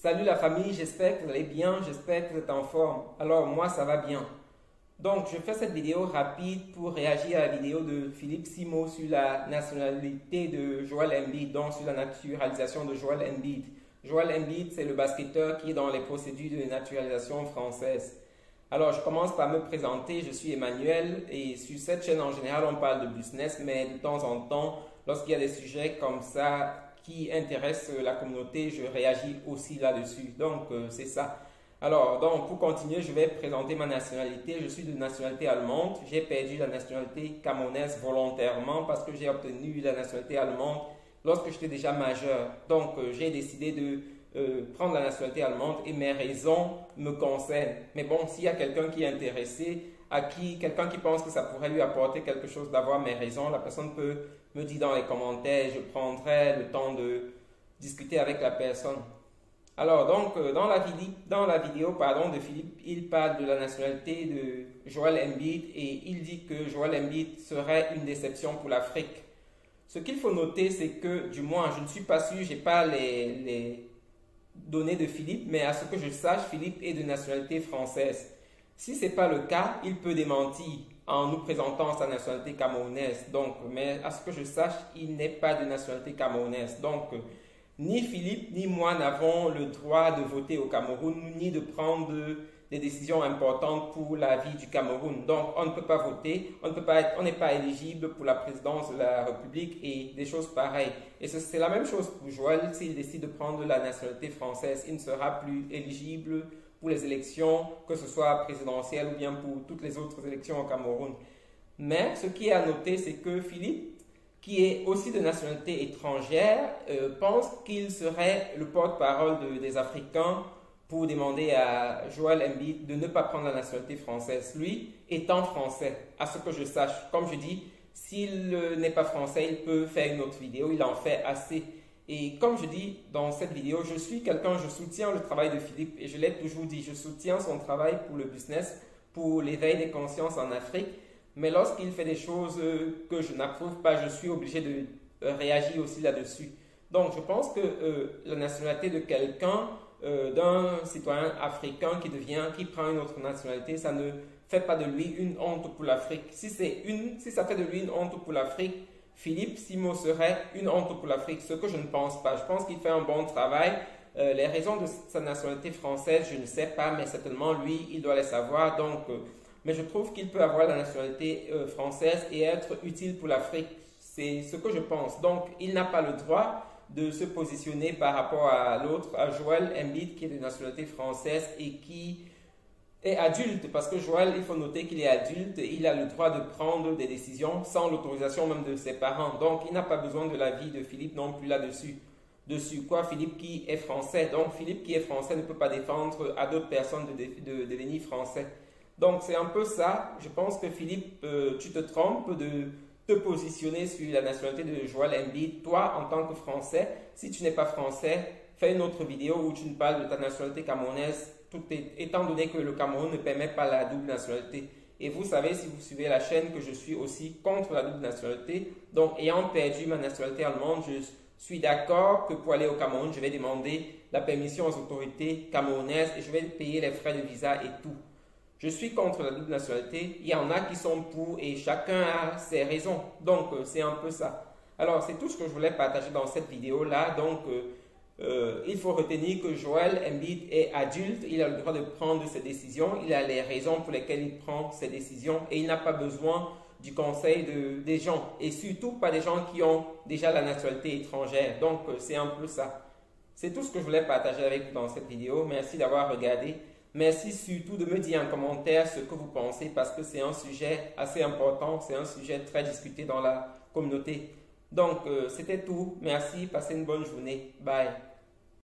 Salut la famille, j'espère que vous allez bien, j'espère que vous êtes en forme. Alors moi ça va bien. Donc je fais cette vidéo rapide pour réagir à la vidéo de Philippe Simo sur la nationalité de Joel Embiid, donc sur la naturalisation de Joel Embiid. Joel Embiid, c'est le basketteur qui est dans les procédures de naturalisation française. Alors je commence par me présenter, je suis Emmanuel et sur cette chaîne en général on parle de business, mais de temps en temps, lorsqu'il y a des sujets comme ça qui intéressent la communauté, je réagis aussi là-dessus. Donc c'est ça. Alors donc pour continuer, je vais présenter ma nationalité. Je suis de nationalité allemande. J'ai perdu la nationalité camerounaise volontairement parce que j'ai obtenu la nationalité allemande lorsque j'étais déjà majeur. Donc j'ai décidé de prendre la nationalité allemande et mes raisons me concernent. Mais bon, s'il y a quelqu'un qui est intéressé, quelqu'un qui pense que ça pourrait lui apporter quelque chose d'avoir mes raisons, la personne peut me dire dans les commentaires, je prendrai le temps de discuter avec la personne. Alors donc dans la vidéo de Philippe, il parle de la nationalité de Joel Embiid et il dit que Joel Embiid serait une déception pour l'Afrique. Ce qu'il faut noter, c'est que, du moins, je ne suis pas sûr, je n'ai pas les données de Philippe, mais à ce que je sache, Philippe est de nationalité française. Si ce n'est pas le cas, il peut démentir en nous présentant sa nationalité camerounaise. Donc, mais à ce que je sache, il n'est pas de nationalité camerounaise. Donc, ni Philippe ni moi n'avons le droit de voter au Cameroun, ni de prendre des décisions importantes pour la vie du Cameroun. Donc, on ne peut pas voter, on n'est pas éligible pour la présidence de la République et des choses pareilles. Et c'est la même chose pour Joël. S'il décide de prendre la nationalité française, il ne sera plus éligible pour les élections, que ce soit présidentielles ou bien pour toutes les autres élections au Cameroun. Mais ce qui est à noter, c'est que Philippe, qui est aussi de nationalité étrangère, pense qu'il serait le porte-parole des Africains pour demander à Joel Embiid de ne pas prendre la nationalité française. Lui, étant français, à ce que je sache, comme je dis, s'il n'est pas français, il peut faire une autre vidéo, il en fait assez. Et comme je dis dans cette vidéo, je soutiens le travail de Philippe et je l'ai toujours dit, je soutiens son travail pour le business, pour l'éveil des consciences en Afrique. Mais lorsqu'il fait des choses que je n'approuve pas, je suis obligé de réagir aussi là-dessus. Donc je pense que la nationalité de quelqu'un, d'un citoyen africain qui prend une autre nationalité, ça ne fait pas de lui une honte pour l'Afrique. Si ça fait de lui une honte pour l'Afrique, Philippe Simo serait une honte pour l'Afrique, ce que je ne pense pas. Je pense qu'il fait un bon travail. Les raisons de sa nationalité française, je ne sais pas, mais certainement lui, il doit les savoir. Donc, mais je trouve qu'il peut avoir la nationalité française et être utile pour l'Afrique. C'est ce que je pense. Donc, il n'a pas le droit de se positionner par rapport à l'autre, à Joel Embiid, qui est de nationalité française et qui est adulte, parce que Joel, il faut noter qu'il est adulte et il a le droit de prendre des décisions sans l'autorisation même de ses parents. Donc, il n'a pas besoin de l'avis de Philippe non plus là-dessus. Dessus quoi, Philippe qui est français. Donc, Philippe qui est français ne peut pas défendre à d'autres personnes de devenir français. Donc, c'est un peu ça. Je pense que Philippe, tu te trompes de te positionner sur la nationalité de Joel Embiid. Toi, en tant que Français, si tu n'es pas français, fais une autre vidéo où tu ne parles de ta nationalité camerounaise, étant donné que le Cameroun ne permet pas la double nationalité. Et vous savez, si vous suivez la chaîne, que je suis aussi contre la double nationalité. Donc, ayant perdu ma nationalité allemande, je suis d'accord que pour aller au Cameroun, je vais demander la permission aux autorités camerounaises et je vais payer les frais de visa et tout. Je suis contre la double nationalité. Il y en a qui sont pour et chacun a ses raisons. Donc, c'est un peu ça. Alors, c'est tout ce que je voulais partager dans cette vidéo-là. Donc, il faut retenir que Joel Embiid est adulte. Il a le droit de prendre ses décisions. Il a les raisons pour lesquelles il prend ses décisions. Et il n'a pas besoin du conseil des gens. Et surtout pas des gens qui ont déjà la nationalité étrangère. Donc, c'est un peu ça. C'est tout ce que je voulais partager avec vous dans cette vidéo. Merci d'avoir regardé. Merci surtout de me dire en commentaire ce que vous pensez parce que c'est un sujet assez important, c'est un sujet très discuté dans la communauté. Donc, c'était tout. Merci, passez une bonne journée. Bye.